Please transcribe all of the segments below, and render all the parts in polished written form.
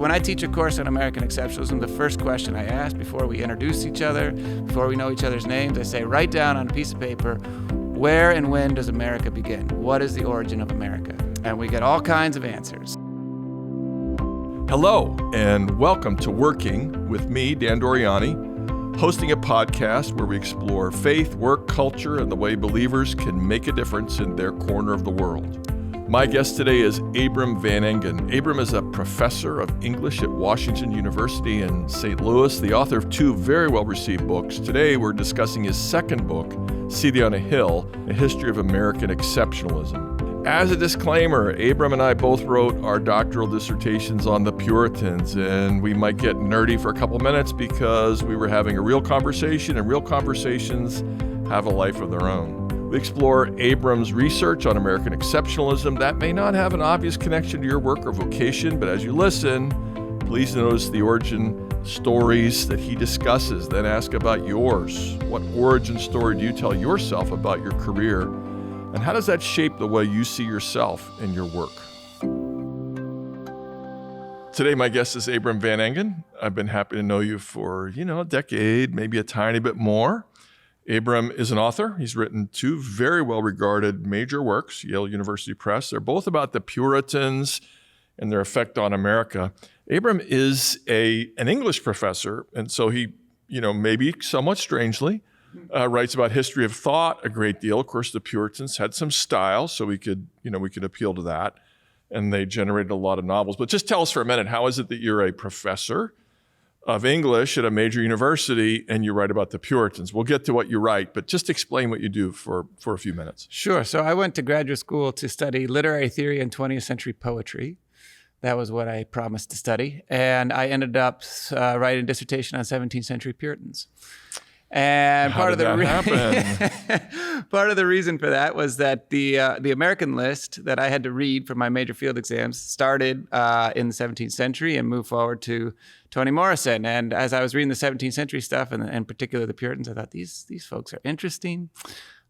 when I teach a course on American exceptionalism, the first question I ask before we introduce each other, before we know each other's names, I say, write down on a piece of paper, where and when does America begin? What is the origin of America? And we get all kinds of answers. Hello, and welcome to Working with me, Dan Doriani, hosting a podcast where we explore faith, work, culture, and the way believers can make a difference in their corner of the world. My guest today is Abram Van Engen. Abram is a professor of English at Washington University in St. Louis, the author of two very well-received books. Today, we're discussing his second book, City on a Hill, A History of American Exceptionalism. As a disclaimer, Abram and I both wrote our doctoral dissertations on the Puritans, and we might get nerdy for a couple minutes because we were having a real conversation, and real conversations have a life of their own. We explore Abram's research on American exceptionalism. That may not have an obvious connection to your work or vocation, but as you listen, please notice the origin stories that he discusses. Then ask about yours. What origin story do you tell yourself about your career? And how does that shape the way you see yourself in your work? Today, my guest is Abram Van Engen. I've been happy to know you for, a decade, maybe a tiny bit more. Abram is an author. He's written two very well-regarded major works, Yale University Press. They're both about the Puritans and their effect on America. Abram is an English professor, and so he, maybe somewhat strangely, writes about history of thought a great deal. Of course, the Puritans had some style, so we could appeal to that, and they generated a lot of novels. But just tell us for a minute, how is it that you're a professor of English at a major university and you write about the Puritans? We'll get to what you write, but just explain what you do for a few minutes. Sure. So I went to graduate school to study literary theory and 20th century poetry. That was what I promised to study. And I ended up writing a dissertation on 17th century Puritans. And part of the reason for that was that the American list that I had to read for my major field exams started in the 17th century and moved forward to Toni Morrison. And as I was reading the 17th century stuff, and in particular the Puritans, I thought these folks are interesting.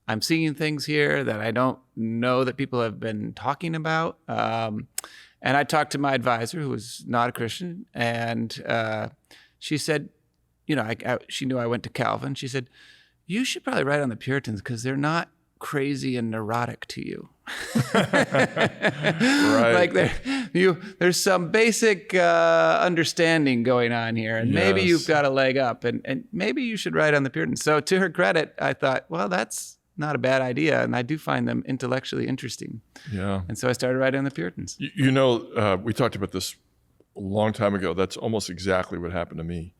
I'm seeing things here that I don't know that people have been talking about. And I talked to my advisor, who was not a Christian, and she said, she knew I went to Calvin. She said, you should probably write on the Puritans because they're not crazy and neurotic to you. Right. There's some basic understanding going on here, and maybe you've got a leg up, and maybe you should write on the Puritans. So to her credit, I thought, well, that's not a bad idea, and I do find them intellectually interesting. Yeah. And so I started writing on the Puritans. We talked about this a long time ago. That's almost exactly what happened to me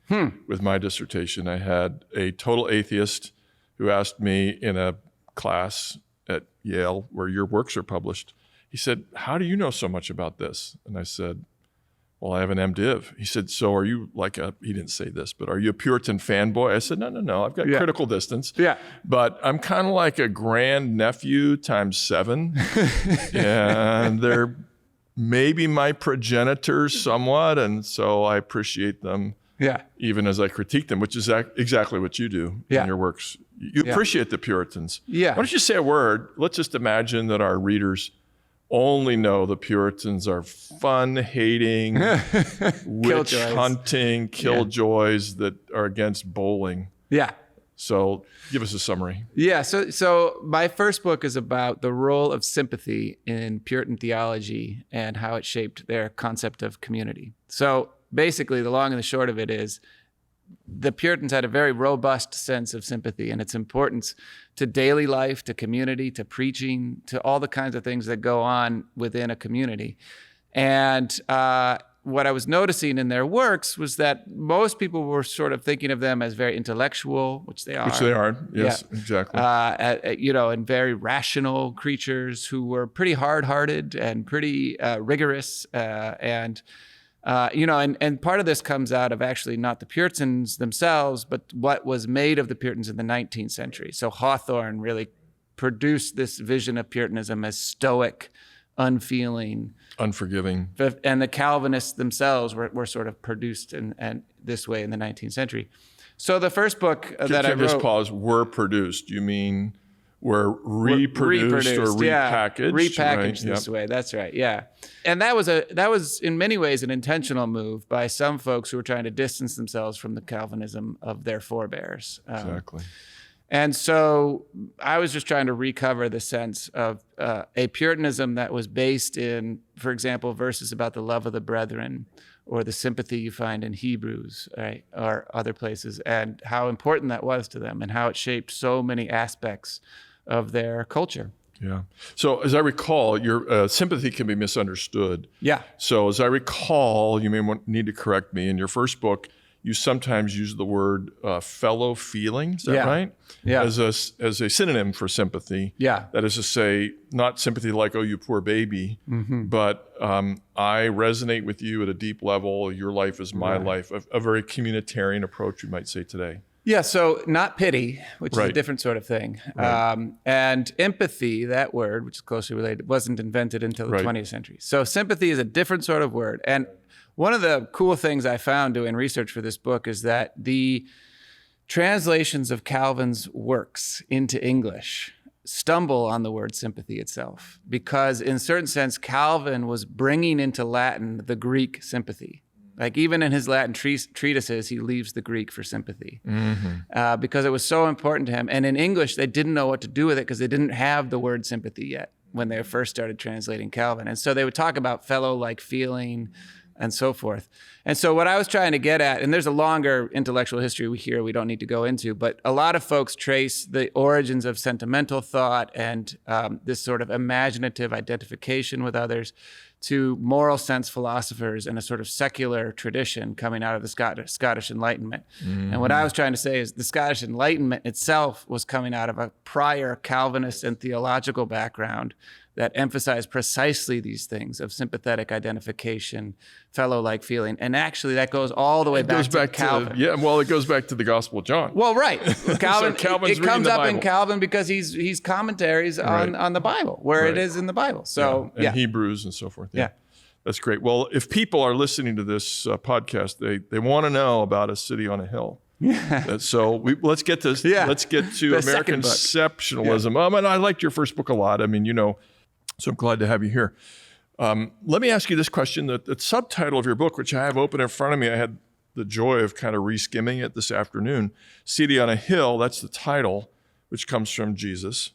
with my dissertation. I had a total atheist who asked me in a class at Yale where your works are published. He said, how do you know so much about this? And I said, well, I have an MDiv. He said, so are you he didn't say this, but are you a Puritan fanboy? I said, no, I've got critical distance. Yeah. But I'm kind of like a grandnephew times 7. And they're maybe my progenitors somewhat, and so I appreciate them even as I critique them, which is exactly what you do in your works. You appreciate the Puritans. Yeah. Why don't you say a word? Let's just imagine that our readers only know the Puritans are fun-hating, witch-hunting, killjoys that are against bowling. Yeah. So give us a summary. Yeah, so my first book is about the role of sympathy in Puritan theology and how it shaped their concept of community. So basically, the long and the short of it is the Puritans had a very robust sense of sympathy and its importance to daily life, to community, to preaching, to all the kinds of things that go on within a community. And what I was noticing in their works was that most people were sort of thinking of them as very intellectual, which they are. Which they are, yes, exactly. And very rational creatures who were pretty hard-hearted and pretty rigorous. And part of this comes out of actually not the Puritans themselves, but what was made of the Puritans in the 19th century. So Hawthorne really produced this vision of Puritanism as stoic, unfeeling, unforgiving. And the Calvinists themselves were sort of produced in this way in the 19th century. So the first book that I wrote... Just pause, were produced. You mean were reproduced or repackaged. Repackaged this way. That's right. Yeah. And that was in many ways an intentional move by some folks who were trying to distance themselves from the Calvinism of their forebears. Exactly. And so I was just trying to recover the sense of a Puritanism that was based in, for example, verses about the love of the brethren, or the sympathy you find in Hebrews, right, or other places, and how important that was to them and how it shaped so many aspects of their culture. Yeah. So as I recall, your sympathy can be misunderstood. Yeah. So as I recall, you may need to correct me, in your first book, you sometimes use the word fellow feeling. Is that right? Yeah. As a synonym for sympathy. Yeah. That is to say, not sympathy like, oh, you poor baby, but I resonate with you at a deep level. Your life is my life. A very communitarian approach, you might say today. Yeah, so not pity, which is a different sort of thing. Right. And empathy, that word, which is closely related, wasn't invented until the 20th century. So sympathy is a different sort of word. And one of the cool things I found doing research for this book is that the translations of Calvin's works into English stumble on the word sympathy itself, because in a certain sense, Calvin was bringing into Latin the Greek sympathy. Like even in his Latin treatises, he leaves the Greek for sympathy because it was so important to him. And in English, they didn't know what to do with it because they didn't have the word sympathy yet when they first started translating Calvin. And so they would talk about fellow-like feeling and so forth. And so what I was trying to get at, and there's a longer intellectual history here we don't need to go into, but a lot of folks trace the origins of sentimental thought and this sort of imaginative identification with others to moral sense philosophers and a sort of secular tradition coming out of the Scottish Enlightenment. And what I was trying to say is the Scottish Enlightenment itself was coming out of a prior Calvinist and theological background that emphasized precisely these things of sympathetic identification, fellow-like feeling. And actually that goes all the way back to Calvin. It goes back to the Gospel of John. Well, right. Calvin, Calvin's it comes the up Bible. in Calvin because he's commentaries on the Bible, where it is in the Bible. So and Hebrews and so forth. Yeah. That's great. Well, if people are listening to this podcast, they want to know about a city on a hill. So let's get to let's get to American exceptionalism. And I liked your first book a lot. I mean, so I'm glad to have you here. Let me ask you this question. The subtitle of your book, which I have open in front of me, I had the joy of kind of re-skimming it this afternoon. City on a Hill, that's the title, which comes from Jesus.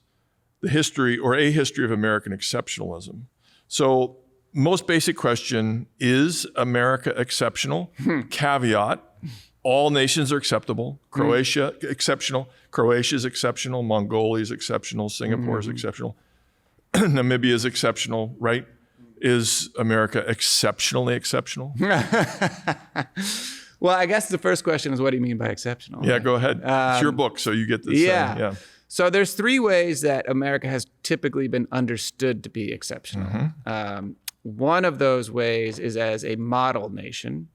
The history, or a history of American exceptionalism. So most basic question, is America exceptional? Caveat, all nations are acceptable. Croatia, exceptional. Croatia is exceptional. Mongolia is exceptional. Singapore is exceptional. Namibia is exceptional, right? Is America exceptionally exceptional? Well, I guess the first question is, what do you mean by exceptional? Yeah, go ahead. It's your book, so you get this. Yeah. So there's three ways that America has typically been understood to be exceptional. One of those ways is as a model nation.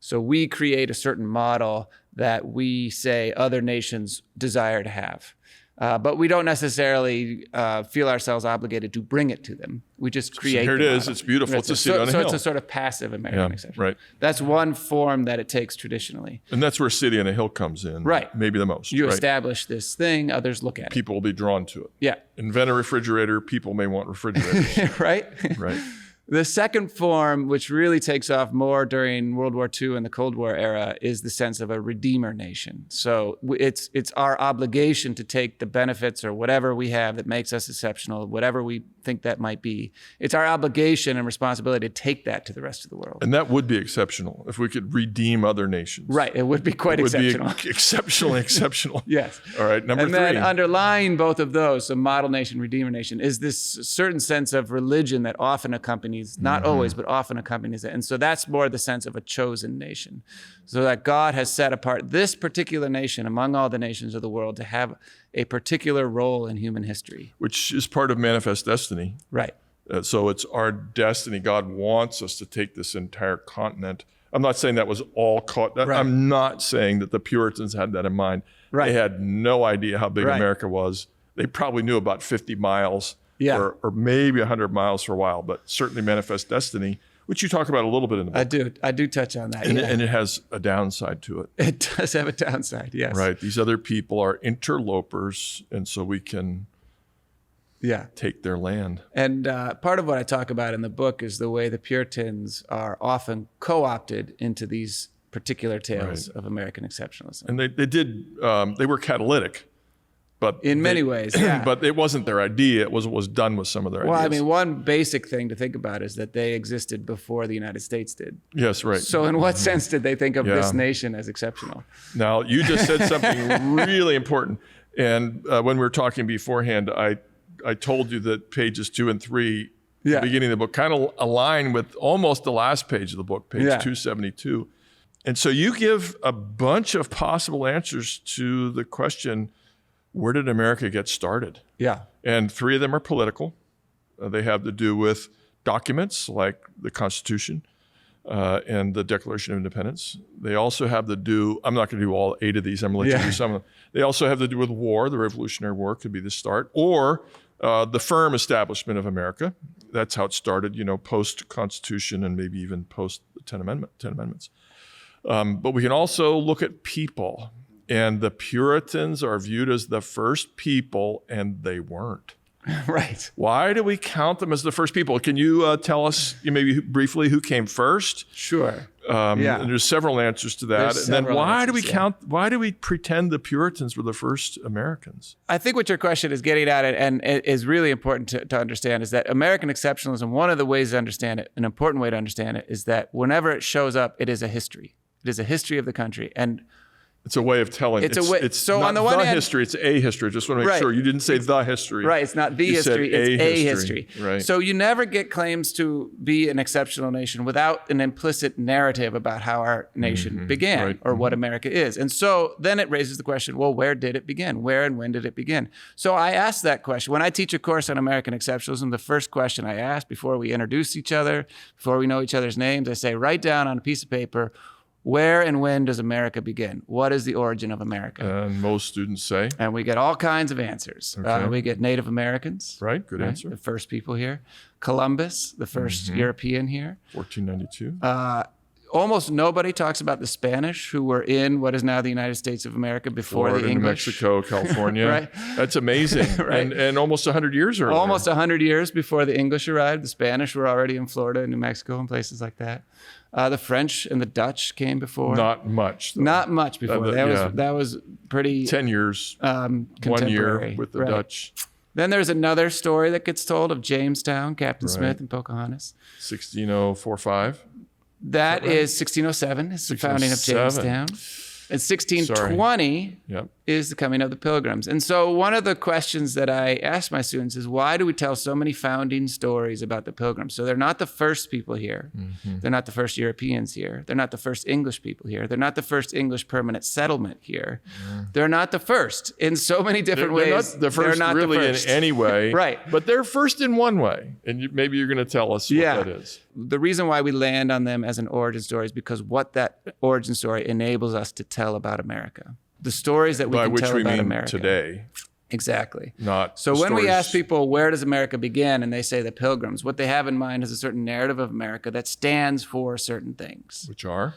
So we create a certain model that we say other nations desire to have. But we don't necessarily feel ourselves obligated to bring it to them. We just create. So here it is. It's beautiful. It's a city on a hill. So it's a sort of passive American exception. Right. That's one form that it takes traditionally. And that's where city on a hill comes in. Right. Maybe the most. You establish this thing, others look at it. People will be drawn to it. Yeah. Invent a refrigerator. People may want refrigerators. Right. Right. The second form, which really takes off more during World War II and the Cold War era, is the sense of a redeemer nation. So it's our obligation to take the benefits or whatever we have that makes us exceptional, whatever we think that might be. It's our obligation and responsibility to take that to the rest of the world. And that would be exceptional if we could redeem other nations. Right. It would be quite exceptional. Would be exceptionally exceptional. Yes. All right. Number three. And then underlying both of those, so model nation, redeemer nation, is this certain sense of religion that often accompanies, not always, but often accompanies it. And so that's more the sense of a chosen nation. So that God has set apart this particular nation among all the nations of the world to have a particular role in human history. Which is part of manifest destiny. Right. So it's our destiny. God wants us to take this entire continent. I'm not saying that was all caught. Right. I'm not saying that the Puritans had that in mind. Right. They had no idea how big America was. They probably knew about 50 miles or maybe 100 miles for a while, but certainly manifest destiny, which you talk about a little bit in the book. I do touch on that. And it has a downside to it. It does have a downside, yes. Right. These other people are interlopers, and so we can take their land. And part of what I talk about in the book is the way the Puritans are often co-opted into these particular tales of American exceptionalism. And they were catalytic. But in many ways, yeah. But it wasn't their idea. It was done with some of their ideas. Well, I mean, one basic thing to think about is that they existed before the United States did. Yes, right. So in what sense did they think of this nation as exceptional? Now, you just said something really important. And when we were talking beforehand, I told you that pages 2 and 3, the beginning of the book, kind of align with almost the last page of the book, page 272. And so you give a bunch of possible answers to the question, where did America get started? Yeah. And 3 of them are political. They have to do with documents like the Constitution and the Declaration of Independence. They also have to do, I'm not going to do all 8 of these, I'm going to let you do some of them. They also have to do with war. The Revolutionary War could be the start, or the firm establishment of America. That's how it started, post-Constitution and maybe even post the 10 Amendments. But we can also look at people. And the Puritans are viewed as the first people, and they weren't. Right. Why do we count them as the first people? Can you tell us maybe briefly who came first? Sure. And there's several answers to that. And then why do we pretend the Puritans were the first Americans? I think what your question is getting at, and it is really important to understand, is that American exceptionalism, one of the ways to understand it, an important way to understand it, is that whenever it shows up, it is a history. It is a history of the country. And it's a way of telling. It's so not on the one hand, history, it's a history. Just want to make sure you didn't say the history. Right, it's not the history, it's a history. Right. So you never get claims to be an exceptional nation without an implicit narrative about how our nation began or what America is. And so then it raises the question, well, where did it begin? Where and when did it begin? So I ask that question. When I teach a course on American exceptionalism, the first question I ask before we introduce each other, before we know each other's names, I say, write down on a piece of paper, where and when does America begin? What is the origin of America? And most students say. And we get all kinds of answers. Okay. We get Native Americans. Right, good answer. The first people here. Columbus, the first European here. 1492. Almost nobody talks about the Spanish who were in what is now the United States of America before Florida, the English. New Mexico, California. Right. That's amazing. Right. And almost 100 years earlier. Almost 100 years before the English arrived. The Spanish were already in Florida and New Mexico and places like that. The French and the Dutch came before. Not much, though. Not much before. That was pretty 10 years. 1 year with the Dutch. Then there's another story that gets told of Jamestown, Captain Smith and Pocahontas. 16045. That is 1607. It's the founding of Jamestown. And 1620 is the coming of the Pilgrims. And so one of the questions that I ask my students is, why do we tell so many founding stories about the Pilgrims? So they're not the first people here. They're not the first Europeans here. They're not the first English people here. They're not the first English permanent settlement here. They're not the first in so many different ways. They're not the first really in any way. Right. But they're first in one way. And maybe you're going to tell us what that is. The reason why we land on them as an origin story is because what that origin story enables us to tell about America. The stories that we can tell about America. Today. Exactly. So when we ask people, where does America begin? And they say the Pilgrims, what they have in mind is a certain narrative of America that stands for certain things. Which are?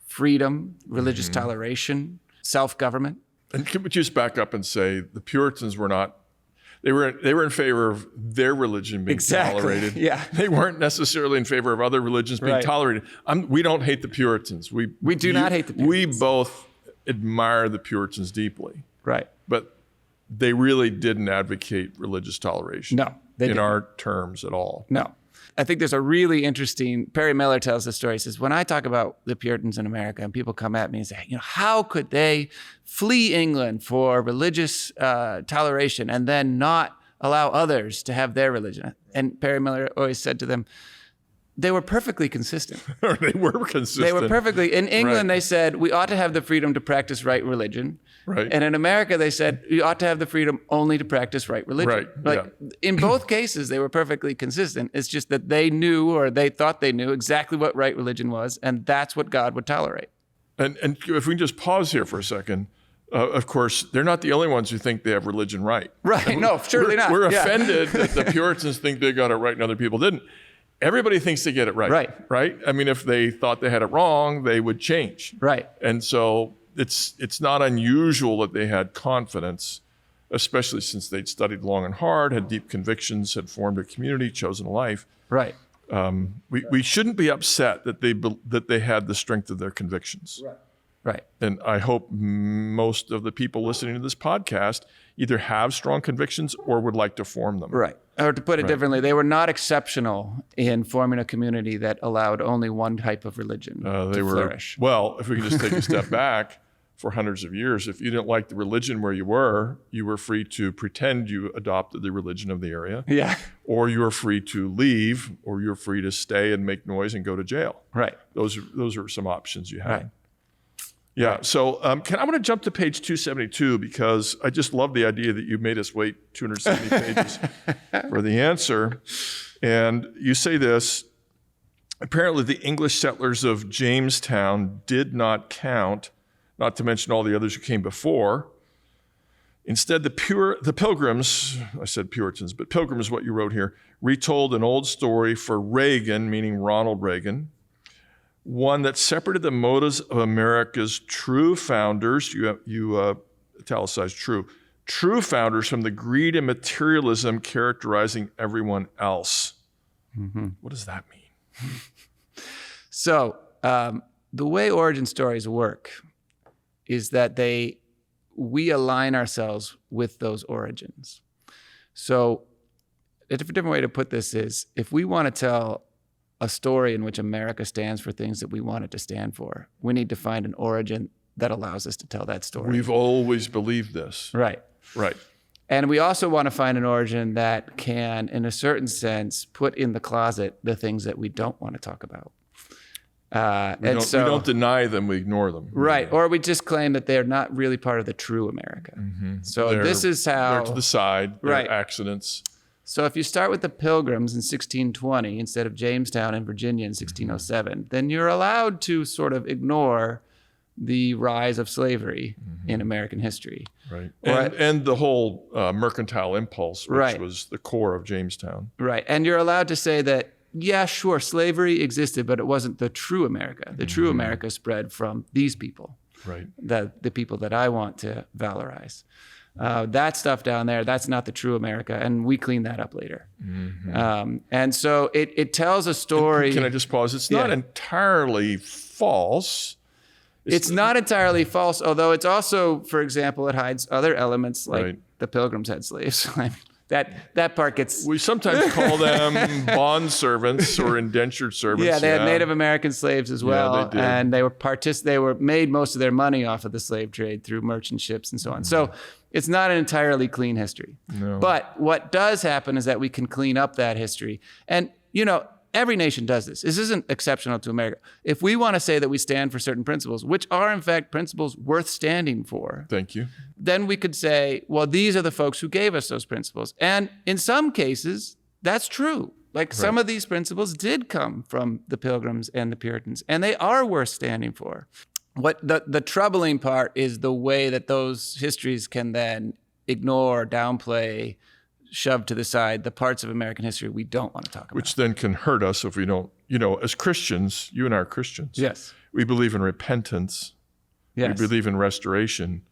Freedom, religious toleration, self-government. And can we just back up and say the Puritans were not, they were in favor of their religion being tolerated. Yeah. They weren't necessarily in favor of other religions being tolerated. We don't hate the Puritans. We do not hate the Puritans. We both admire the Puritans deeply. Right. But they really didn't advocate religious toleration. No, they didn't. In our terms at all. No. I think there's a really interesting, Perry Miller tells the story. He says, when I talk about the Puritans in America and people come at me and say, how could they flee England for religious toleration and then not allow others to have their religion? And Perry Miller always said to them, they were perfectly consistent. They were consistent. They were perfectly. In England, they said, we ought to have the freedom to practice right religion. Right. And in America, they said, you ought to have the freedom only to practice right religion. Right. In both cases, they were perfectly consistent. It's just that they knew, or they thought they knew, exactly what right religion was, and that's what God would tolerate. And if we can just pause here for a second, of course, they're not the only ones who think they have religion right. Right. No, surely not. We're offended that the Puritans think they got it right and other people didn't. Everybody thinks they get it right. Right? I mean, if they thought they had it wrong, they would change. Right. And so it's not unusual that they had confidence especially since they'd studied long and hard, had deep convictions, had formed a community, chosen a life. Right. We shouldn't be upset that they had the strength of their convictions. Right. Right. And I hope most of the people listening to this podcast either have strong convictions or would like to form them. Right. Or to put it differently, they were not exceptional in forming a community that allowed only one type of religion to flourish. Well, if we can just take a step back, for hundreds of years, if you didn't like the religion where you were free to pretend you adopted the religion of the area. Yeah. Or you were free to leave, or you're free to stay and make noise and go to jail. Right. Those are some options you had. Right. Yeah. So I'm going to jump to page 272 because I just love the idea that you made us wait 270 pages for the answer. And you say this: apparently the English settlers of Jamestown did not count, not to mention all the others who came before. Instead, the Pilgrims, I said Puritans, but Pilgrims is what you wrote here, retold an old story for Reagan, meaning Ronald Reagan, one that separated the motives of America's true founders, you italicized true founders, from the greed and materialism characterizing everyone else. Mm-hmm. What does that mean? So the way origin stories work is that we align ourselves with those origins. So a different way to put this is, if we want to tell a story in which America stands for things that we want it to stand for, we need to find an origin that allows us to tell that story. We've always believed this. Right. Right. And we also want to find an origin that can, in a certain sense, put in the closet the things that we don't want to talk about. We don't deny them, we ignore them. Right. Or we just claim that they're not really part of the true America. Mm-hmm. So this is how... They're to the side. They're right. accidents. So if you start with the Pilgrims in 1620 instead of Jamestown in Virginia in 1607, then you're allowed to sort of ignore the rise of slavery in American history. Right. And the whole mercantile impulse, which was the core of Jamestown. Right. And you're allowed to say that, yeah, sure, slavery existed, but it wasn't the true America. The true America spread from these people, right? The people that I want to valorize. That stuff down there, that's not the true America, and we clean that up later. Mm-hmm. And so it tells a story. Can I just pause? It's not entirely false. It's not entirely false, although it's also, for example, it hides other elements like the Pilgrims had slaves. I mean, that part gets... We sometimes call them bond servants or indentured servants. Yeah, they had Native American slaves as well. Yeah, they did. And they were made most of their money off of the slave trade through merchant ships and so on. So it's not an entirely clean history. No. But what does happen is that we can clean up that history. And, every nation does this. This isn't exceptional to America. If we want to say that we stand for certain principles, which are in fact principles worth standing for. Thank you. Then we could say, well, these are the folks who gave us those principles. And in some cases, that's true. Like some of these principles did come from the Pilgrims and the Puritans, and they are worth standing for. What the troubling part is the way that those histories can then ignore, downplay, shove to the side the parts of American history we don't want to talk about. Which then can hurt us if we don't, as Christians, you and I are Christians. Yes. We believe in repentance. Yes. We believe in restoration.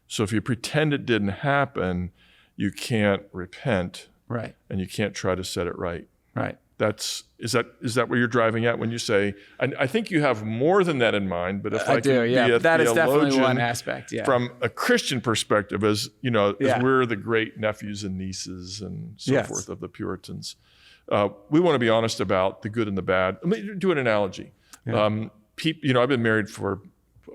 So if you pretend it didn't happen, you can't repent. Right. And you can't try to set it right. Right. Is that where you're driving at when you say, I think you have more than that in mind, but if I do, can be a that is definitely theologian one aspect, from a Christian perspective, as as we're the great nephews and nieces and so forth of the Puritans, we want to be honest about the good and the bad. Let me do an analogy. Yeah. I've been married for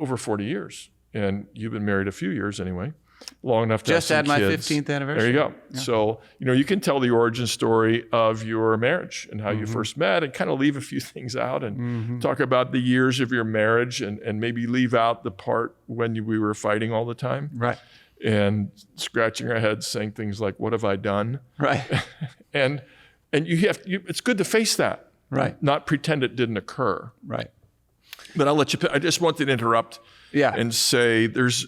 over 40 years, and you've been married a few years anyway. Long enough to just have some had my kids. 15th anniversary. There you go. Yeah. So, you can tell the origin story of your marriage and how you first met, and kind of leave a few things out and talk about the years of your marriage, and maybe leave out the part when we were fighting all the time. Right. And scratching our heads saying things like, what have I done? Right. and it's good to face that. Right. Not pretend it didn't occur. Right. But I just wanted to interrupt and say there's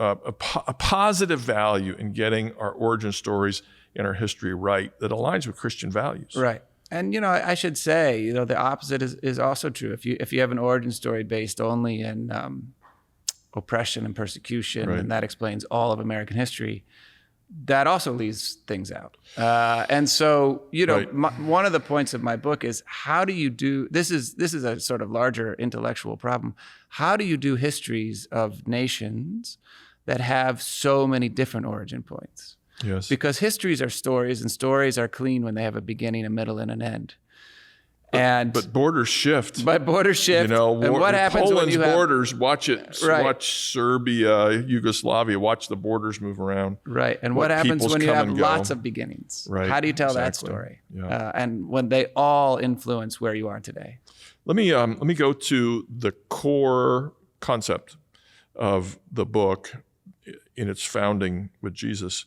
a positive value in getting our origin stories and our history right that aligns with Christian values. Right. And, I should say, the opposite is also true. If you have an origin story based only in oppression and persecution, and that explains all of American history, that also leaves things out. And so, Right. one of the points of my book is how do you do, this is a sort of larger intellectual problem. How do you do histories of nations that have so many different origin points? Yes. Because histories are stories, and stories are clean when they have a beginning, a middle, and an end. But borders shift. But borders shift. And what happens Poland's when you borders, watch it. Right. Watch Serbia, Yugoslavia, watch the borders move around. Right. And what happens peoples when you come have and go. lots of beginnings? Right. How do you tell that Exactly. story? Yeah. And when they all influence where you are today. Let me go to the core concept of the book in its founding with Jesus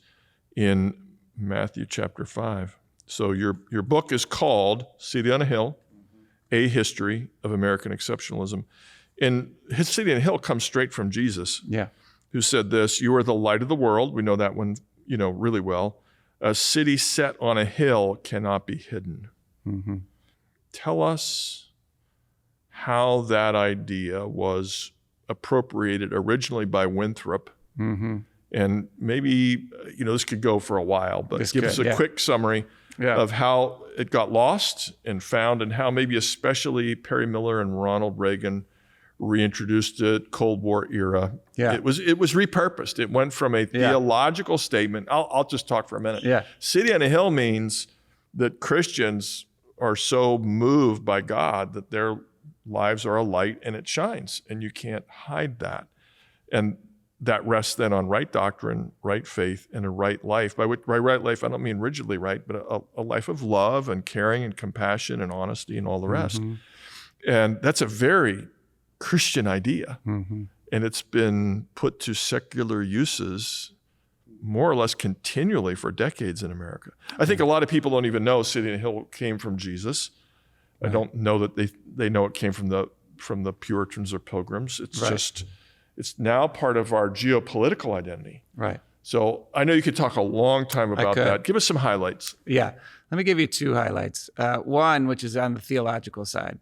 in Matthew chapter 5. So your book is called City on a Hill, A History of American Exceptionalism. And his City on a Hill comes straight from Jesus, Yeah. who said this: "You are the light of the world." We know that one, really well. "A city set on a hill cannot be hidden." Mm-hmm. Tell us how that idea was appropriated originally by Winthrop. Mm-hmm. And maybe, this could go for a while, but give us a quick summary of how it got lost and found, and how maybe especially Perry Miller and Ronald Reagan reintroduced it, Cold War era. Yeah. It was repurposed. It went from a theological statement. I'll just talk for a minute. Yeah. City on a Hill means that Christians are so moved by God that their lives are a light and it shines, and you can't hide that. And that rests then on right doctrine, right faith, and a right life. By right life, I don't mean rigidly right, but a life of love and caring and compassion and honesty and all the rest. Mm-hmm. And that's a very Christian idea. Mm-hmm. And it's been put to secular uses more or less continually for decades in America. I think a lot of people don't even know City on a Hill came from Jesus. I don't know that they know it came from the Puritans or Pilgrims. It's just... It's now part of our geopolitical identity. Right. So I know you could talk a long time about that. Give us some highlights. Yeah. Let me give you two highlights. One, which is on the theological side,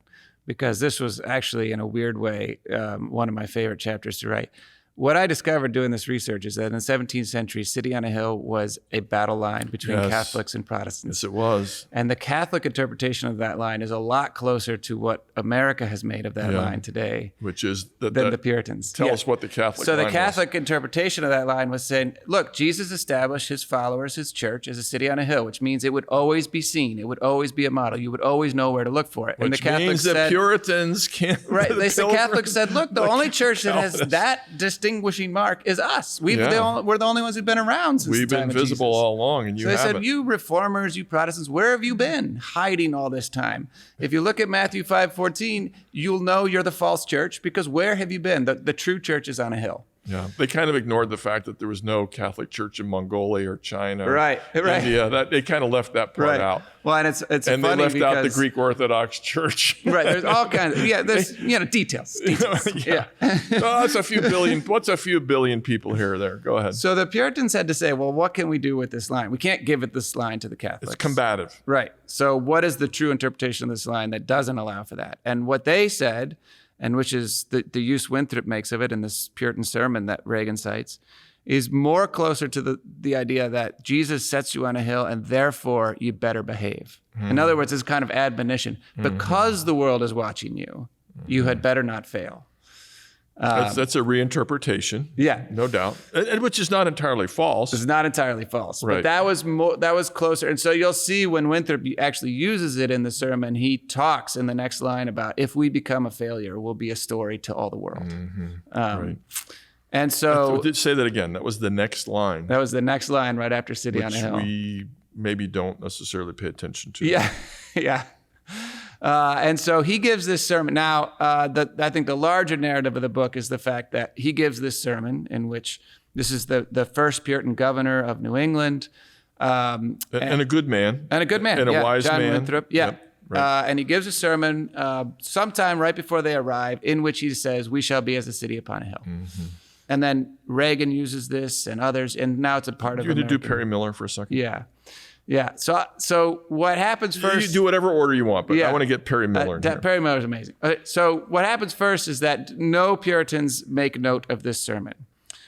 because this was actually, in a weird way, one of my favorite chapters to write. What I discovered doing this research is that in the 17th century, City on a Hill was a battle line between Catholics and Protestants. Yes, it was. And the Catholic interpretation of that line is a lot closer to what America has made of that line today, which is than the Puritans. Tell us what the Catholic line was. So the Catholic interpretation of that line was saying, look, Jesus established his followers, his church, as a city on a hill, which means it would always be seen. It would always be a model. You would always know where to look for it. Which and the Catholics means that Puritans can't. Right. The Catholics said, look, the only church that has that distinguishing mark is us. We're the only ones who've been around since We've the time been of visible Jesus. all along, and you haven't. So they haven't. said, you reformers, you Protestants, where have you been hiding all this time? If you look at Matthew 5:14, you'll know you're the false church, because where have you been? The true church is on a hill. Yeah, they kind of ignored the fact that there was no Catholic church in Mongolia or China, or right. India. They kind of left that part out. Well, and it's and funny they left because, out the Greek Orthodox Church. Right. There's all kinds. There's details. Oh, that's a few billion. What's a few billion people here or there? Go ahead. So the Puritans had to say, well, what can we do with this line? We can't give it this line to the Catholics. It's combative. Right. So what is the true interpretation of this line that doesn't allow for that? And what they said, and which is the use Winthrop makes of it in this Puritan sermon that Reagan cites, is more closer to the idea that Jesus sets you on a hill and therefore you better behave. In other words, it's kind of admonition. Because the world is watching you, you had better not fail. That's a reinterpretation. Yeah. No doubt. And which is not entirely false. It's not entirely false. Right. But that was closer. And so you'll see when Winthrop actually uses it in the sermon, he talks in the next line about, if we become a failure, we'll be a story to all the world. Right. And so... Say that again. That was the next line. That was the next line right after City on a Hill. Which we maybe don't necessarily pay attention to. Yeah. Yeah. And so he gives this sermon. Now, I think the larger narrative of the book is the fact that he gives this sermon in which this is the first Puritan governor of New England. And a good man. And a good man. And a wise John man. Winthrop. Yeah. Yep, right. And he gives a sermon sometime right before they arrive in which he says, we shall be as a city upon a hill. Mm-hmm. And then Reagan uses this and others, and now it's a part of You're going to do American. Perry Miller for a second? Yeah. Yeah. So what happens first? You do whatever order you want, but I want to get Perry Miller in here. Perry Miller is amazing. Okay, so what happens first is that no Puritans make note of this sermon.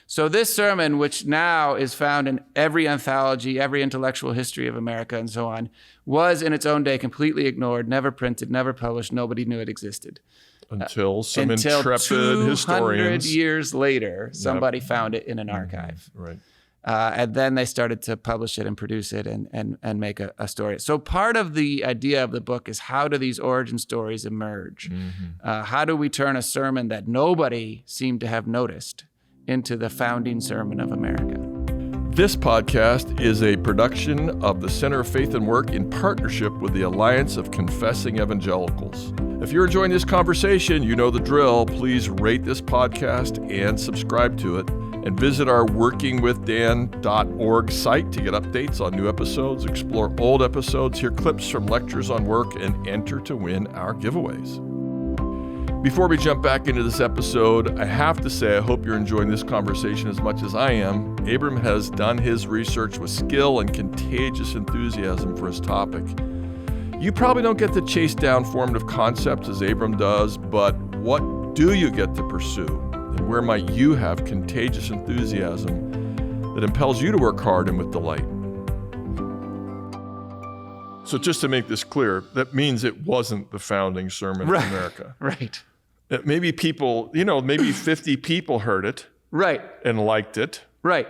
So this sermon, which now is found in every anthology, every intellectual history of America and so on, was in its own day completely ignored, never printed, never published. Nobody knew it existed. Until some Until intrepid 200 historians. years later, somebody found it in an archive. Right. And then they started to publish it and produce it and make a story. So part of the idea of the book is, how do these origin stories emerge? How do we turn a sermon that nobody seemed to have noticed into the founding sermon of America? This podcast is a production of the Center of Faith and Work in partnership with the Alliance of Confessing Evangelicals. If you're enjoying this conversation, you know the drill. Please rate this podcast and subscribe to it. And visit our workingwithdan.org site to get updates on new episodes, explore old episodes, hear clips from lectures on work, and enter to win our giveaways. Before we jump back into this episode, I have to say I hope you're enjoying this conversation as much as I am. Abram has done his research with skill and contagious enthusiasm for his topic. You probably don't get to chase down formative concepts as Abram does, but what do you get to pursue? And where might you have contagious enthusiasm that impels you to work hard and with delight? So just to make this clear, that means it wasn't the founding sermon of America. Right. Maybe people, maybe 50 people heard it. Right. And liked it. Right.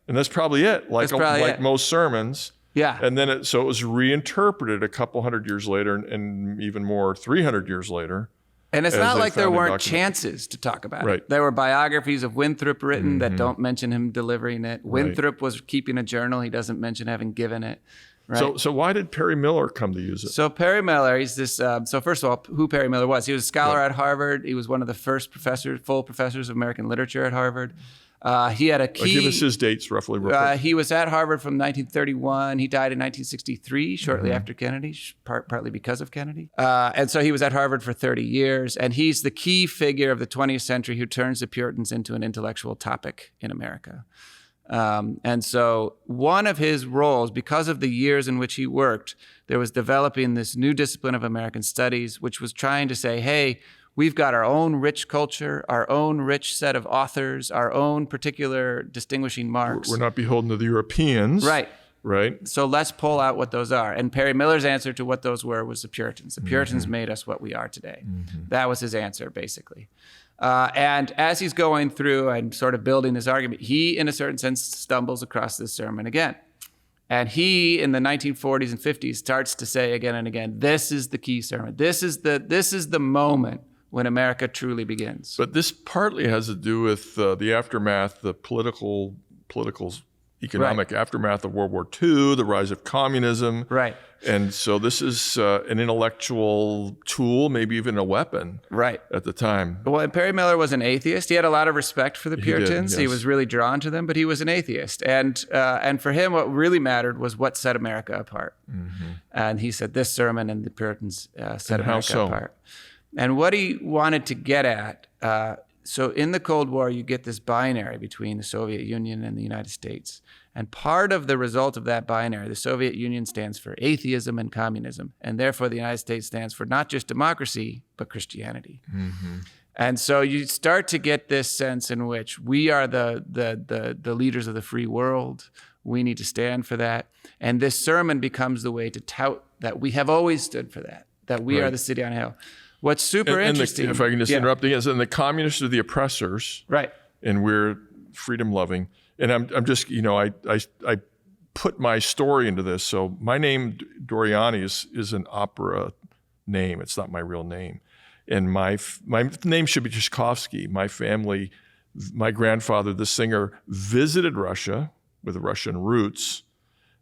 And that's probably it. Like most sermons. Yeah. And then it was reinterpreted a couple hundred years later and even more 300 years later. And it's not like there weren't chances to talk about it. There were biographies of Winthrop written that don't mention him delivering it. Winthrop was keeping a journal. He doesn't mention having given it. Right? So why did Perry Miller come to use it? So Perry Miller, he's this. So first of all, who Perry Miller was? He was a scholar at Harvard. He was one of the first full professors of American literature at Harvard. He had a key. Give us his dates roughly. He was at Harvard from 1931. He died in 1963, shortly after Kennedy, partly because of Kennedy. And so he was at Harvard for 30 years. And he's the key figure of the 20th century who turns the Puritans into an intellectual topic in America. And so one of his roles, because of the years in which he worked, there was developing this new discipline of American studies, which was trying to say, hey, we've got our own rich culture, our own rich set of authors, our own particular distinguishing marks. We're not beholden to the Europeans. Right. Right. So let's pull out what those are. And Perry Miller's answer to what those were was the Puritans. The Puritans made us what we are today. That was his answer, basically. And as he's going through and sort of building this argument, he, in a certain sense, stumbles across this sermon again. And he, in the 1940s and 50s, starts to say again and again, this is the key sermon. This is the moment when America truly begins. But this partly has to do with the aftermath, the political, economic aftermath of World War II, the rise of communism. Right. And so this is an intellectual tool, maybe even a weapon. Right. At the time. Well, and Perry Miller was an atheist. He had a lot of respect for the Puritans. He did, yes. He was really drawn to them, but he was an atheist. And for him, what really mattered was what set America apart. And he said this sermon and the Puritans set America apart. And what he wanted to get at, so in the Cold War, you get this binary between the Soviet Union and the United States. And part of the result of that binary, the Soviet Union stands for atheism and communism. And therefore, the United States stands for not just democracy, but Christianity. And so you start to get this sense in which we are the leaders of the free world. We need to stand for that. And this sermon becomes the way to tout that we have always stood for that we are the city on a hill. What's super interesting... if I can just interrupt again, and the communists are the oppressors. Right. And we're freedom-loving. And I'm just, I put my story into this. So my name, Doriani, is an opera name. It's not my real name. And my name should be Tchaikovsky. My family, my grandfather, the singer, visited Russia with Russian roots.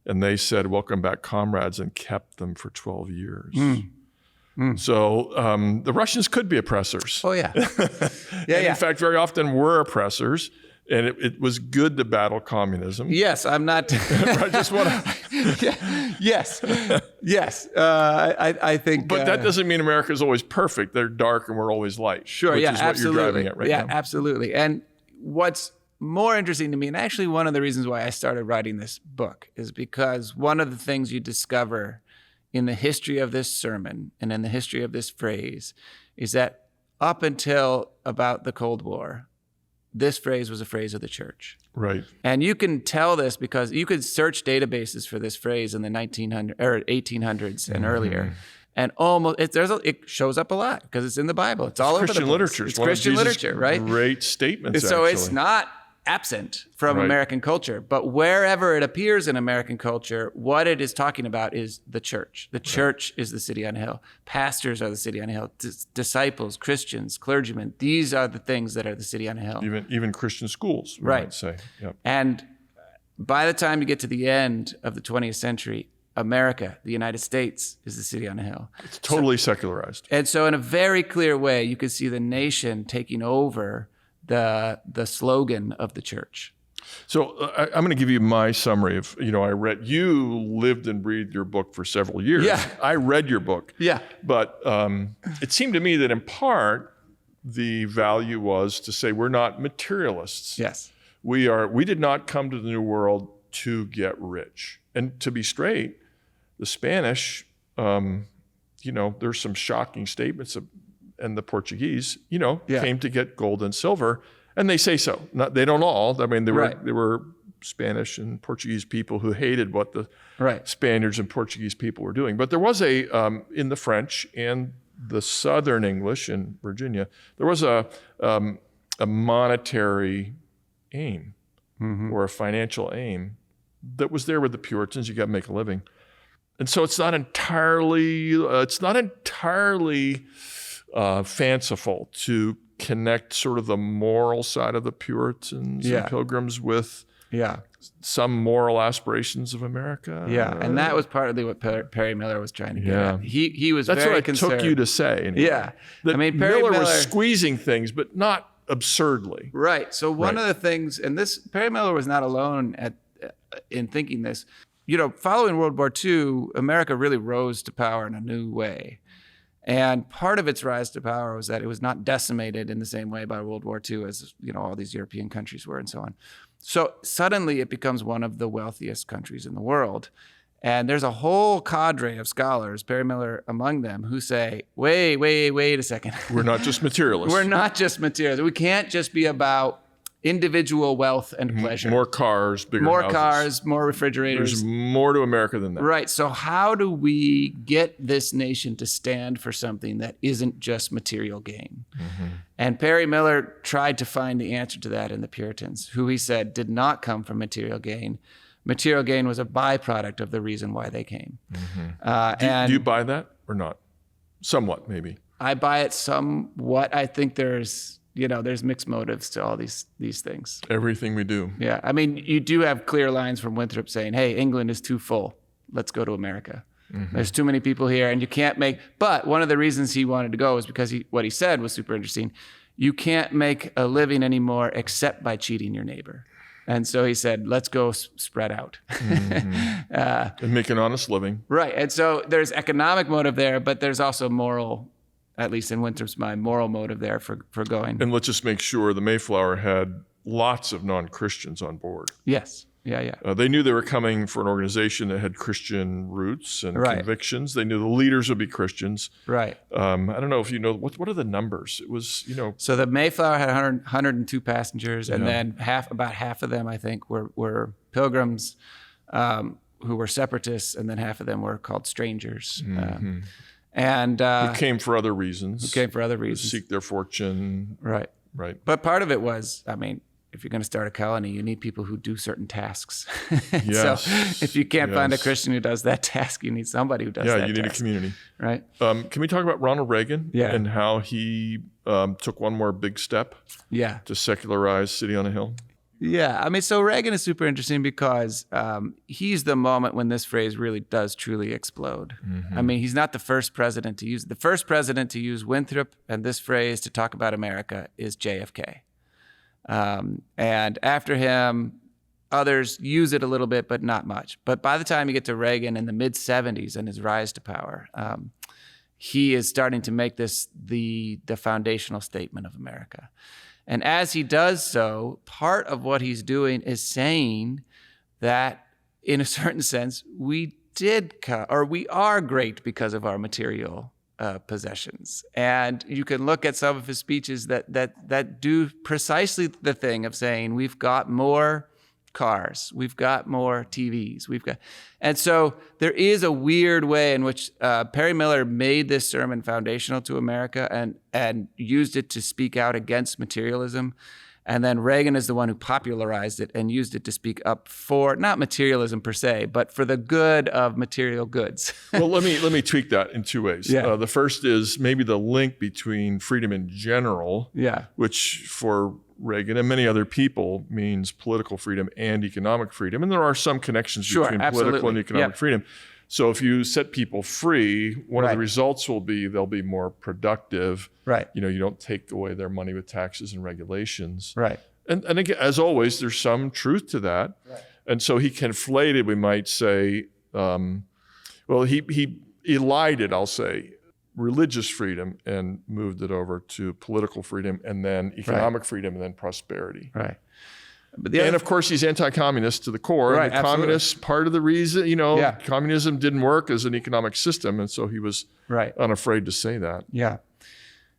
And they said, "Welcome back, comrades," and kept them for 12 years. So the Russians could be oppressors. Oh, yeah. In fact, very often were oppressors. And it was good to battle communism. Yes, I'm not. I just want to. Yes. I think. But that doesn't mean America is always perfect. They're dark and we're always light. Sure. Which Yeah. is Absolutely. What you're driving at right now. Yeah. Absolutely. And what's more interesting to me, and actually one of the reasons why I started writing this book, is because one of the things you discover in the history of this sermon and in the history of this phrase is that up until about the Cold War, this phrase was a phrase of the church. Right. And you can tell this because you could search databases for this phrase in the 1900 or 1800s and earlier. And almost it shows up a lot because it's in the Bible. It's all over the place. Literature. It's Christian literature, right? Great statements. So actually. it's not absent from American culture, but wherever it appears in American culture, what it is talking about is the church. The church is the city on a hill. Pastors are the city on a hill. Disciples, Christians, clergymen. These are the things that are the city on a hill. Even Christian schools, we might say. Yep. And by the time you get to the end of the 20th century, America, the United States, is the city on a hill. It's totally secularized. And so in a very clear way, you can see the nation taking over the slogan of the church. So I'm going to give you my summary of, you lived and breathed your book for several years. Yeah. I read your book. Yeah. But it seemed to me that in part, the value was to say we're not materialists. Yes. We did not come to the New World to get rich. And to be straight, the Spanish, there's some shocking statements and the Portuguese, came to get gold and silver, and they say so. They don't all. I mean, there were Spanish and Portuguese people who hated what the Spaniards and Portuguese people were doing. But there was in the French and the Southern English in Virginia, there was a monetary aim or a financial aim that was there with the Puritans. You got to make a living. And so it's not entirely fanciful to connect sort of the moral side of the Puritans and Pilgrims with some moral aspirations of America. Yeah, and that was partly what Perry Miller was trying to get at. He was That's very what concerned. took you to say. Anyway. Yeah. That Perry Miller was squeezing things, but not absurdly. Right. So one of the things, and Perry Miller was not alone in thinking this. Following World War II, America really rose to power in a new way. And part of its rise to power was that it was not decimated in the same way by World War II as, all these European countries were and so on. So suddenly it becomes one of the wealthiest countries in the world. And there's a whole cadre of scholars, Perry Miller among them, who say, wait a second. We're not just materialists. We're not just materialists. We can't just be about individual wealth and pleasure. More cars, bigger more houses. Cars, more refrigerators. There's more to America than that. Right. So how do we get this nation to stand for something that isn't just material gain? And Perry Miller tried to find the answer to that in the Puritans, who he said did not come from material gain. Material gain was a byproduct of the reason why they came. Do you buy that or not? Somewhat, maybe. I buy it somewhat. I think there's mixed motives to all these things. Everything we do. Yeah. I mean, you do have clear lines from Winthrop saying, hey, England is too full. Let's go to America. There's too many people here and you can't but one of the reasons he wanted to go is because what he said was super interesting. You can't make a living anymore except by cheating your neighbor. And so he said, let's go spread out. And make an honest living. Right. And so there's economic motive there, but there's also moral, at least in Winthrop's mind, moral motive there for going. And let's just make sure the Mayflower had lots of non-Christians on board. Yes. Yeah. They knew they were coming for an organization that had Christian roots and convictions. They knew the leaders would be Christians. Right. I don't know if you know, what are the numbers? It was, So the Mayflower had 102 passengers, and then about half of them, I think, were pilgrims who were separatists, and then half of them were called strangers. And who came for other reasons. To seek their fortune. Right. But part of it was, if you're going to start a colony, you need people who do certain tasks. Yes. So if you can't find a Christian who does that task, you need somebody who does that task. Yeah, you need a community. Right. Can we talk about Ronald Reagan and how he took one more big step to secularize City on a Hill? Yeah. So Reagan is super interesting because he's the moment when this phrase really does truly explode. He's not the first president to use it. The first president to use Winthrop and this phrase to talk about America is JFK. And after him, others use it a little bit, but not much. But by the time you get to Reagan in the mid-'70s and his rise to power, he is starting to make this the foundational statement of America. And as he does so, part of what he's doing is saying that, in a certain sense, we are great because of our material possessions. And you can look at some of his speeches that do precisely the thing of saying, we've got more cars, we've got more TVs, and so there is a weird way in which Perry Miller made this sermon foundational to America and used it to speak out against materialism. And then Reagan is the one who popularized it and used it to speak up for not materialism per se, but for the good of material goods. Well, let me tweak that in two ways. Yeah. The first is maybe the link between freedom in general, which for Reagan and many other people means political freedom and economic freedom. And there are some connections between political and economic freedom. So if you set people free, one of the results will be they'll be more productive. Right. You don't take away their money with taxes and regulations. Right. And again, as always, there's some truth to that. Right. And so he conflated, we might say, he elided, I'll say, religious freedom and moved it over to political freedom and then economic freedom and then prosperity. Right. And of course, he's anti-communist to the core. Right, and the communists, part of the reason, communism didn't work as an economic system. And so he was unafraid to say that. Yeah.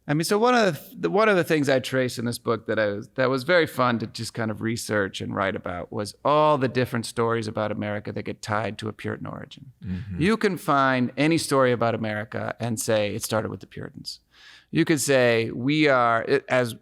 I mean, so one of the things I traced in this book that was very fun to just kind of research and write about was all the different stories about America that get tied to a Puritan origin. Mm-hmm. You can find any story about America and say it started with the Puritans. You could say we are, as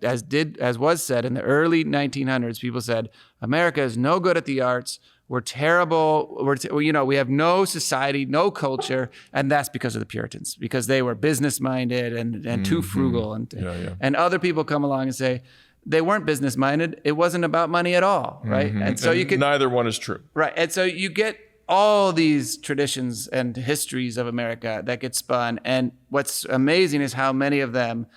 was said in the early 1900s, people said America is no good at the arts. We're terrible. We have no society, no culture, and that's because of the Puritans, because they were business-minded and too frugal. And other people come along and say they weren't business-minded. It wasn't about money at all, right? Mm-hmm. And so neither one is true, right? And so you get all these traditions and histories of America that get spun, and what's amazing is how many of them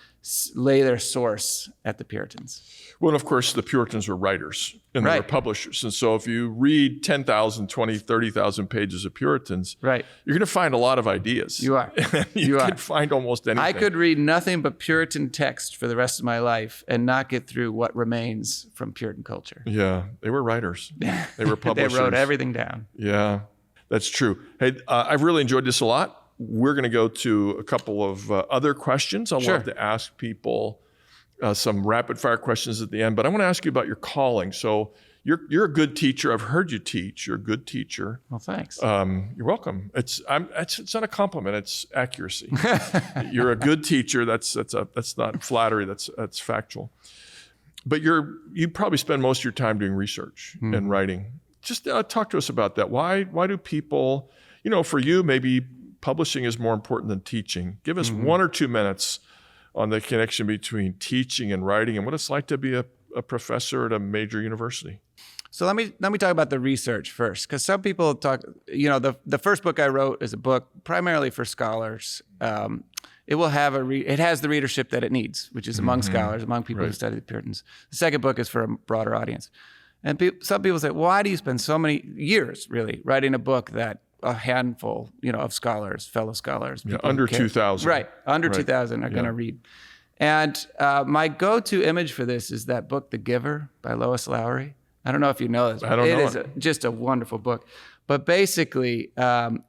lay their source at the Puritans. Well, and of course, the Puritans were writers and they were publishers. And so if you read 10,000, 20, 30,000 pages of Puritans, you're going to find a lot of ideas. You are. you can find almost anything. I could read nothing but Puritan text for the rest of my life and not get through what remains from Puritan culture. Yeah, they were writers. They were publishers. They wrote everything down. Yeah, that's true. Hey, I've really enjoyed this a lot. We're going to go to a couple of other questions. I love to ask people some rapid fire questions at the end, but I want to ask you about your calling. So you're a good teacher. I've heard you teach. You're a good teacher. Well, thanks. You're welcome. It's not a compliment. It's accuracy. You're a good teacher. That's not flattery. That's factual. But you probably spend most of your time doing research and writing. Just talk to us about that. Why do people, for you, maybe publishing is more important than teaching. Give us 1 or 2 minutes on the connection between teaching and writing and what it's like to be a professor at a major university. So let me talk about the research first, because some people talk, the first book I wrote is a book primarily for scholars. It will have it has the readership that it needs, which is among scholars, among people who study the Puritans. The second book is for a broader audience. And some people say, why do you spend so many years really writing a book that a handful, of scholars, fellow scholars, under 2,000, right? Under 2,000 are going to read. And my go-to image for this is that book, The Giver, by Lois Lowry. I don't know if you know this. I don't know. It is just a wonderful book. But basically,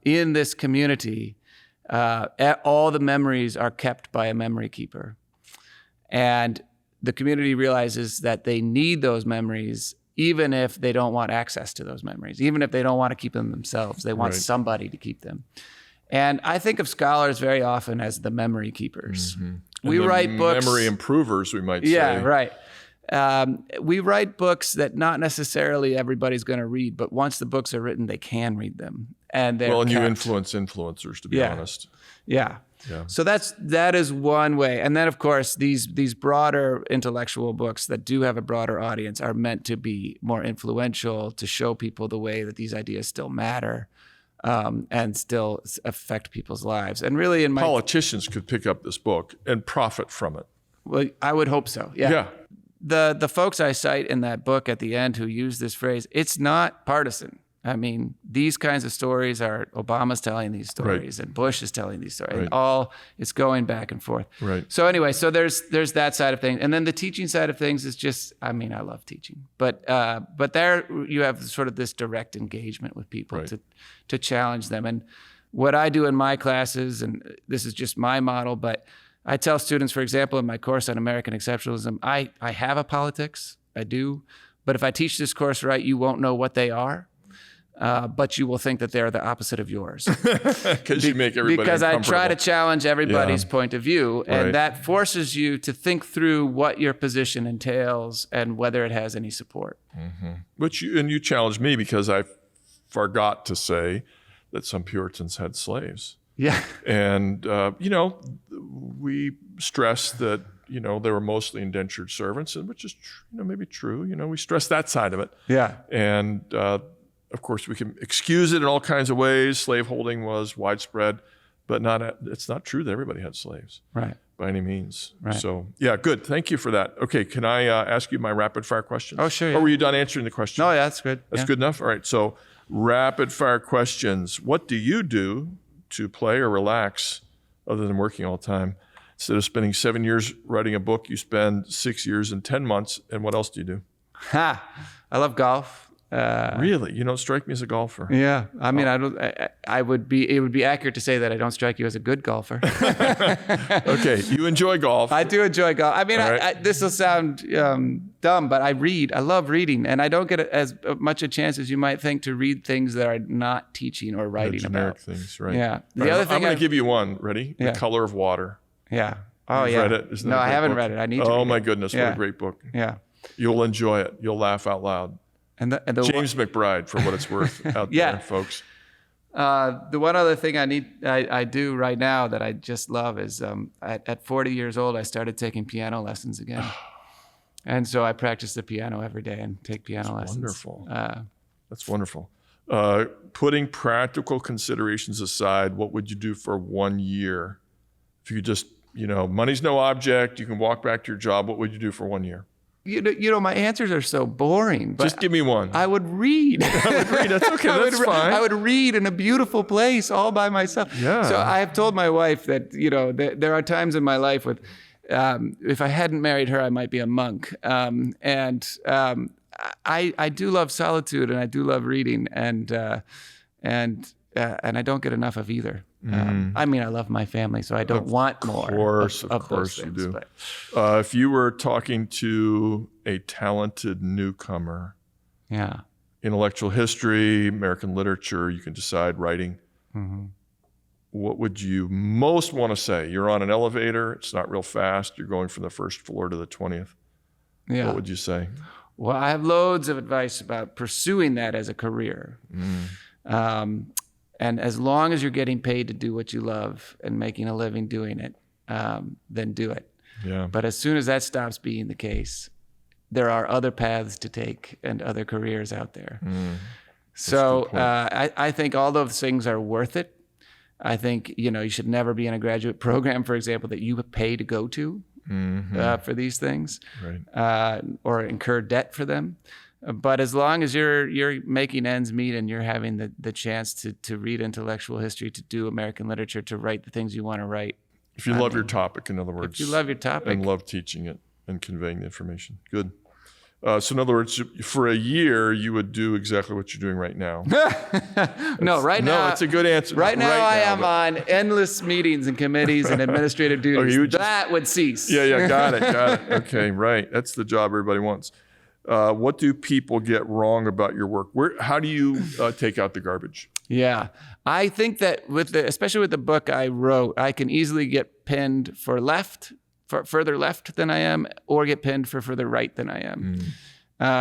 in this community, all the memories are kept by a memory keeper, and the community realizes that they need those memories. Even if they don't want access to those memories, even if they don't want to keep them themselves, they want somebody to keep them. And I think of scholars very often as the memory keepers. We write books. Memory improvers, we might say. Yeah, right. We write books that not necessarily everybody's going to read, but once the books are written, they can read them. And they're you influence influencers, to be honest. Yeah. So that is one way. And then, of course, these broader intellectual books that do have a broader audience are meant to be more influential, to show people the way that these ideas still matter and still affect people's lives. And really, politicians could pick up this book and profit from it. Well, I would hope so. Yeah. The folks I cite in that book at the end who use this phrase, it's not partisan. I mean, these kinds of stories are Obama's telling these stories and Bush is telling these stories. And it's going back and forth. Right. So anyway, so there's that side of things. And then the teaching side of things is just, I mean, I love teaching. But there you have sort of this direct engagement with people to challenge them. And what I do in my classes, and this is just my model, but I tell students, for example, in my course on American exceptionalism, I have a politics, I do, but if I teach this course right, you won't know what they are. But you will think that they're the opposite of yours. Because you make everybody Because I try to uncomfortable. challenge everybody's point of view, and Right. that forces you to think through what your position entails and whether it has any support. But you challenged me because I forgot to say that some Puritans had slaves. Yeah. And, we stress that, they were mostly indentured servants, and which is, maybe true. We stress that side of it. Yeah. And, of course, we can excuse it in all kinds of ways. Slaveholding was widespread, but it's not true that everybody had slaves. Right. By any means. Right. So, yeah, good. Thank you for that. Okay, can I ask you my rapid fire questions? Oh, sure, Or yeah. were you done answering the question? No, yeah, that's good. That's Yeah. good enough? All right, so rapid fire questions. What do you do to play or relax other than working all the time? Instead of spending 7 years writing a book, you spend 6 years and 10 months. And what else do you do? Ha! I love golf. Really? You don't strike me as a golfer. Yeah, I mean, it would be accurate to say that I don't strike you as a good golfer. Okay, you enjoy golf. I do enjoy golf. I mean, All right. this will sound dumb, but I read. I love reading, and I don't get as much a chance as you might think to read things that are not teaching or writing generic about. things, right? Yeah. All The right, other I'm thing going to give you one. Ready? Yeah. The Color of Water. Yeah. Oh, You've yeah. read it? Isn't that No, a I great haven't book? read it. I need to. Oh read my it. goodness, what Yeah. a great book. Yeah. You'll enjoy it. You'll laugh out loud. And the James McBride, for what it's worth, out Yeah. there, folks. The one other thing I do right now that I just love is at 40 years old, I started taking piano lessons again. And so I practice the piano every day and take piano lessons. Wonderful. That's wonderful. Putting practical considerations aside, what would you do for 1 year? If you could just, money's no object, you can walk back to your job, what would you do for 1 year? My answers are so boring. But Just give me one. I would read. That's okay, that's fine. I would read in a beautiful place all by myself. Yeah. So I have told my wife that, there are times in my life with, if I hadn't married her, I might be a monk. I do love solitude and I do love reading and I don't get enough of either. I love my family, so I don't want more Of of course those you things. do. But If you were talking to a talented newcomer, yeah. intellectual history, American literature, you can decide writing. What would you most want to say? You're on an elevator, it's not real fast, you're going from the first floor to the 20th. Yeah. What would you say? Well, I have loads of advice about pursuing that as a career. And as long as you're getting paid to do what you love and making a living doing it, then do it. Yeah. But as soon as that stops being the case, there are other paths to take and other careers out there. So I think all those things are worth it. I think, you should never be in a graduate program, for example, that you pay to go to for these things, Right. or incur debt for them. But as long as you're making ends meet and you're having the chance to read intellectual history, to do American literature, to write the things you want to write. If you love your topic, in other words. If you love your topic. And love teaching it and conveying the information. Good. So in other words, for a year, you would do exactly what you're doing right now. No, right now. No, it's a good answer. Right now, I am but- on endless meetings and committees and administrative duties. you would just- That would cease. Yeah, got it. Okay, right. That's the job everybody wants. What do people get wrong about your work? How do you take out the garbage? Yeah. I think that especially with the book I wrote, I can easily get pinned for further left than I am, or get pinned for further right than I am,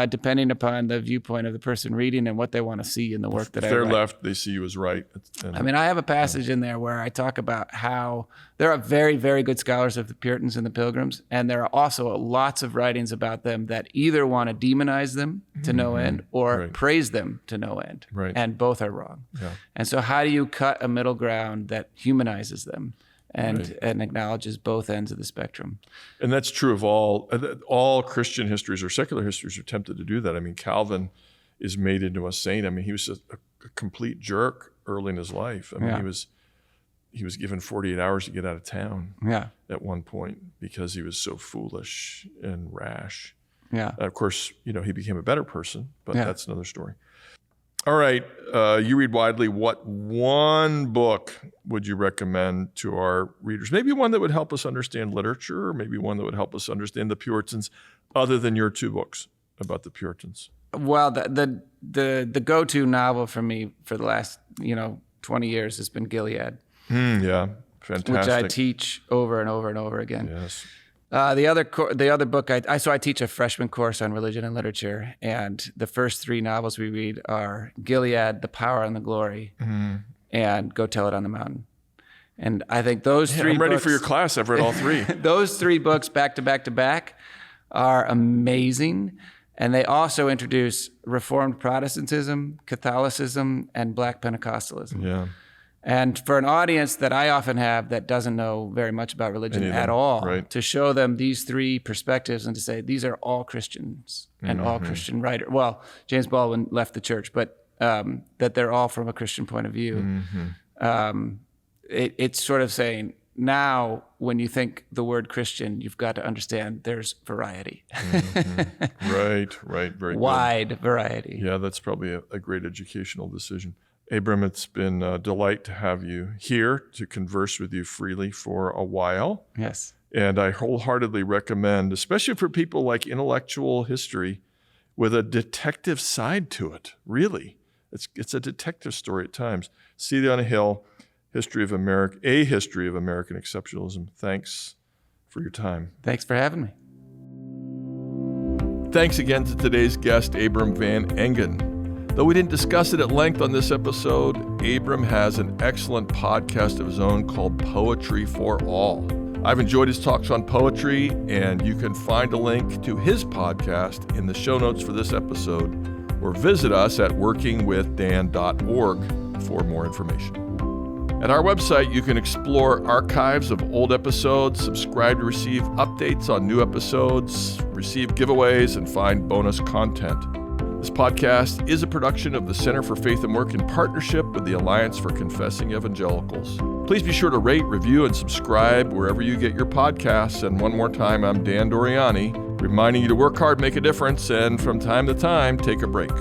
depending upon the viewpoint of the person reading and what they want to see in the work that I If they're write. left, they see you as right. And- I have a passage in there where I talk about how there are very, very good scholars of the Puritans and the Pilgrims, and there are also lots of writings about them that either want to demonize them to no end or Right. praise them to no end. Right. And both are wrong. Yeah. And so how do you cut a middle ground that humanizes them and acknowledges both ends of the spectrum? And that's true of all Christian histories or secular histories are tempted to do that. I mean, Calvin is made into a saint. I mean, he was a complete jerk early in his life. I mean, Yeah. he was given 48 hours to get out of town Yeah. at one point because he was so foolish and rash. Yeah. Of course, he became a better person, but Yeah. that's another story. All right. You read widely. What one book would you recommend to our readers? Maybe one that would help us understand literature, or maybe one that would help us understand the Puritans, other than your 2 books about the Puritans. Well, the go-to novel for me for the last 20 years has been Gilead. Yeah, fantastic. Which I teach over and over and over again. Yes. The other book, I teach a freshman course on religion and literature, and the first 3 novels we read are Gilead, The Power and the Glory, and Go Tell It on the Mountain. And I think those 3 I'm ready books, for your class. I've read all 3. Those 3 books back to back to back are amazing, and they also introduce Reformed Protestantism, Catholicism, and Black Pentecostalism. Yeah. And for an audience that I often have that doesn't know very much about religion at all, right. to show them these 3 perspectives and to say, these are all Christians and all Christian writers. Well, James Baldwin left the church, but that they're all from a Christian point of view. It's sort of saying, now when you think the word Christian, you've got to understand there's variety. Right. Very wide good. variety. Yeah, that's probably a great educational decision. Abram, it's been a delight to have you here to converse with you freely for a while. Yes. And I wholeheartedly recommend, especially for people like intellectual history with a detective side to it, really. It's a detective story at times. City on a Hill, A History of American Exceptionalism. Thanks for your time. Thanks for having me. Thanks again to today's guest, Abram Van Engen. Though we didn't discuss it at length on this episode, Abram has an excellent podcast of his own called Poetry for All. I've enjoyed his talks on poetry, and you can find a link to his podcast in the show notes for this episode, or visit us at workingwithdan.org for more information. At our website, you can explore archives of old episodes, subscribe to receive updates on new episodes, receive giveaways, and find bonus content. This podcast is a production of the Center for Faith and Work in partnership with the Alliance for Confessing Evangelicals. Please be sure to rate, review, and subscribe wherever you get your podcasts. And one more time, I'm Dan Doriani, reminding you to work hard, make a difference, and from time to time, take a break.